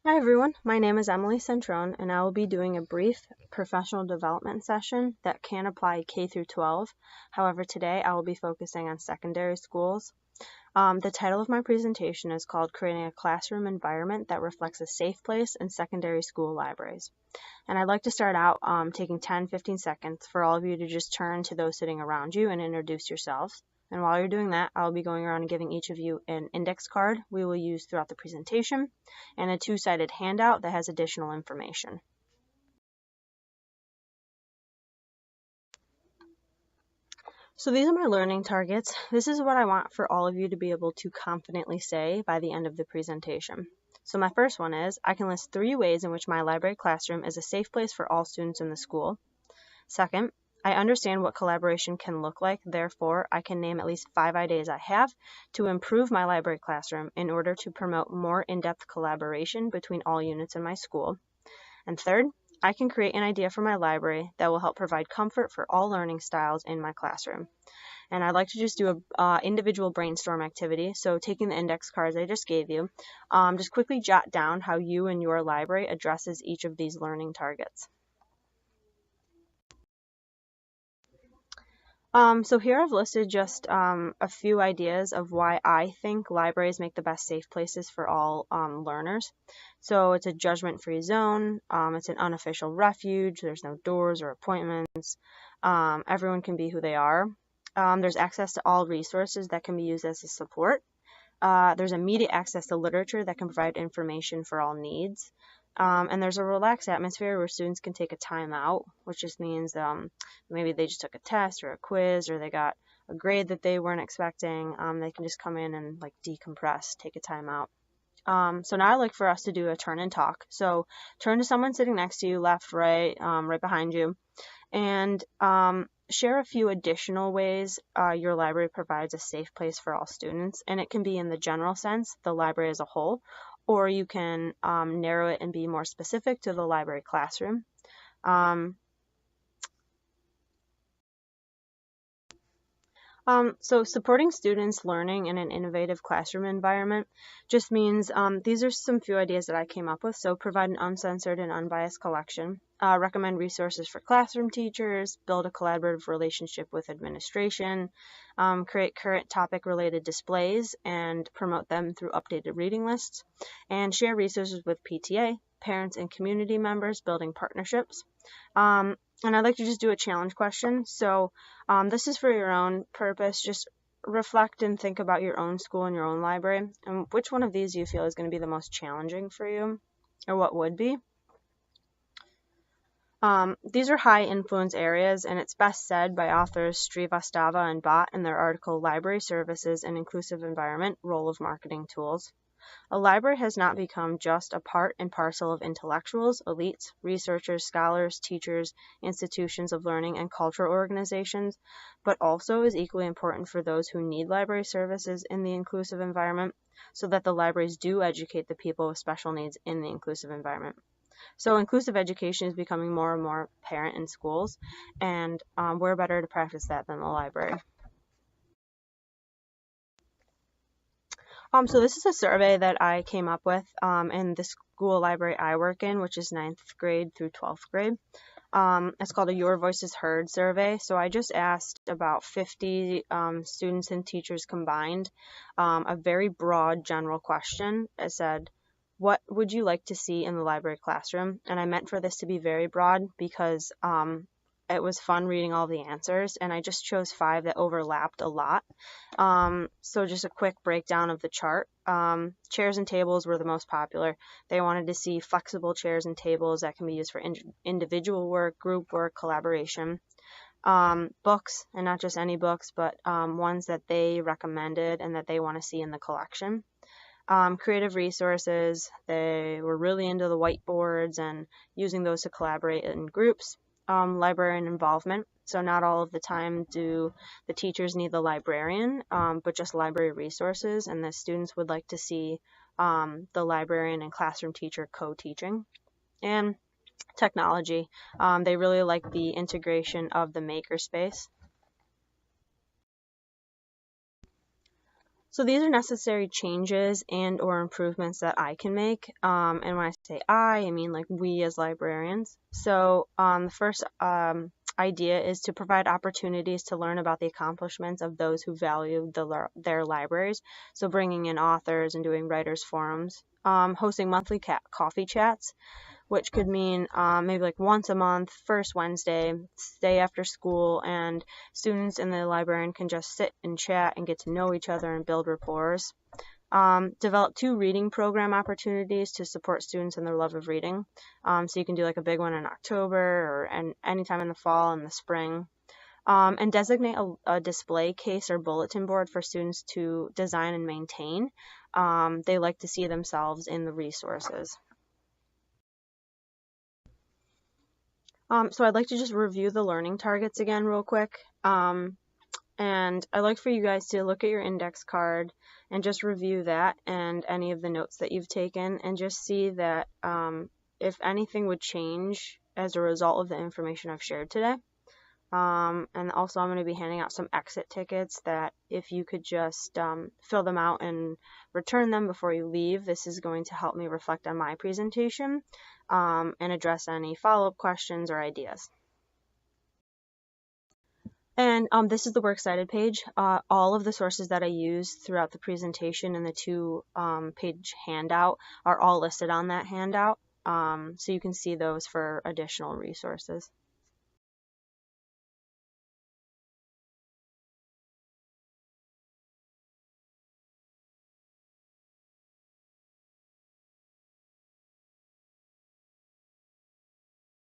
Hi everyone, my name is Emily Centrone and I will be doing a brief professional development session that can apply K through 12. However, today I will be focusing on secondary schools. The title of my presentation is called Creating a Classroom Environment that Reflects a Safe Place in Secondary School Libraries. And I'd like to start out taking 10-15 seconds for all of you to just turn to those sitting around you and introduce yourselves. And while you're doing that, I'll be going around and giving each of you an index card we will use throughout the presentation and a two-sided handout that has additional information. So these are my learning targets. This is what I want for all of you to be able to confidently say by the end of the presentation. So my first one is, I can list 3 ways in which my library classroom is a safe place for all students in the school. Second, I understand what collaboration can look like, therefore I can name at least 5 ideas I have to improve my library classroom in order to promote more in-depth collaboration between all units in my school. And third, I can create an idea for my library that will help provide comfort for all learning styles in my classroom. And I'd like to just do a individual brainstorm activity. So taking the index cards I just gave you, just quickly jot down how you and your library addresses each of these learning targets. So here I've listed just a few ideas of why I think libraries make the best safe places for all learners. So it's a judgment-free zone, it's an unofficial refuge, there's no doors or appointments, everyone can be who they are. There's access to all resources that can be used as a support. There's immediate access to literature that can provide information for all needs. And there's a relaxed atmosphere where students can take a time out, which just means maybe they just took a test or a quiz or they got a grade that they weren't expecting. They can just come in and like decompress, take a time out. So now I'd like for us to do a turn and talk. So turn to someone sitting next to you, left, right, right behind you, and share a few additional ways your library provides a safe place for all students. And it can be in the general sense, the library as a whole, or you can narrow it and be more specific to the library classroom. So supporting students learning in an innovative classroom environment just means these are some few ideas that I came up with. So provide an uncensored and unbiased collection, recommend resources for classroom teachers, build a collaborative relationship with administration, create current topic related displays and promote them through updated reading lists, and share resources with PTA, parents and community members, building partnerships. And I'd like to just do a challenge question. So this is for your own purpose. Just reflect and think about your own school and your own library and which one of these you feel is going to be the most challenging for you, or what would be. These are high influence areas, and it's best said by authors Srivastava and Bhatt in their article Library Services and Inclusive Environment, Role of Marketing Tools. A library has not become just a part and parcel of intellectuals, elites, researchers, scholars, teachers, institutions of learning, and cultural organizations, but also is equally important for those who need library services in the inclusive environment, so that the libraries do educate the people with special needs in the inclusive environment. So inclusive education is becoming more and more apparent in schools, and where better to practice that than the library. So this is a survey that I came up with in the school library I work in, which is 9th grade through 12th grade. It's called a Your Voices Heard survey. So I just asked about 50 students and teachers combined a very broad general question. It said, what would you like to see in the library classroom? And I meant for this to be very broad because it was fun reading all the answers, and I just chose 5 that overlapped a lot. So just a quick breakdown of the chart. Chairs and tables were the most popular. They wanted to see flexible chairs and tables that can be used for individual work, group work, collaboration. Books, and not just any books, but ones that they recommended and that they want to see in the collection. Creative resources, they were really into the whiteboards and using those to collaborate in groups. Librarian involvement. So not all of the time do the teachers need the librarian, but just library resources, and the students would like to see the librarian and classroom teacher co-teaching. And technology. They really like the integration of the makerspace. So these are necessary changes and or improvements that I can make. And when I say I mean like we as librarians. So the first idea is to provide opportunities to learn about the accomplishments of those who value their libraries. So bringing in authors and doing writers forums, hosting monthly coffee chats, which could mean maybe like once a month, first Wednesday, stay after school, and students and the librarian can just sit and chat and get to know each other and build rapport. Develop 2 reading program opportunities to support students in their love of reading. So you can do like a big one in October or anytime in the fall and the spring. And designate a display case or bulletin board for students to design and maintain. They like to see themselves in the resources. So I'd like to just review the learning targets again real quick. And I'd like for you guys to look at your index card and just review that and any of the notes that you've taken and just see that if anything would change as a result of the information I've shared today. And also I'm going to be handing out some exit tickets that if you could just fill them out and return them before you leave, this is going to help me reflect on my presentation and address any follow-up questions or ideas. And this is the Works Cited page. All of the sources that I used throughout the presentation and the 2-page handout are all listed on that handout. So you can see those for additional resources.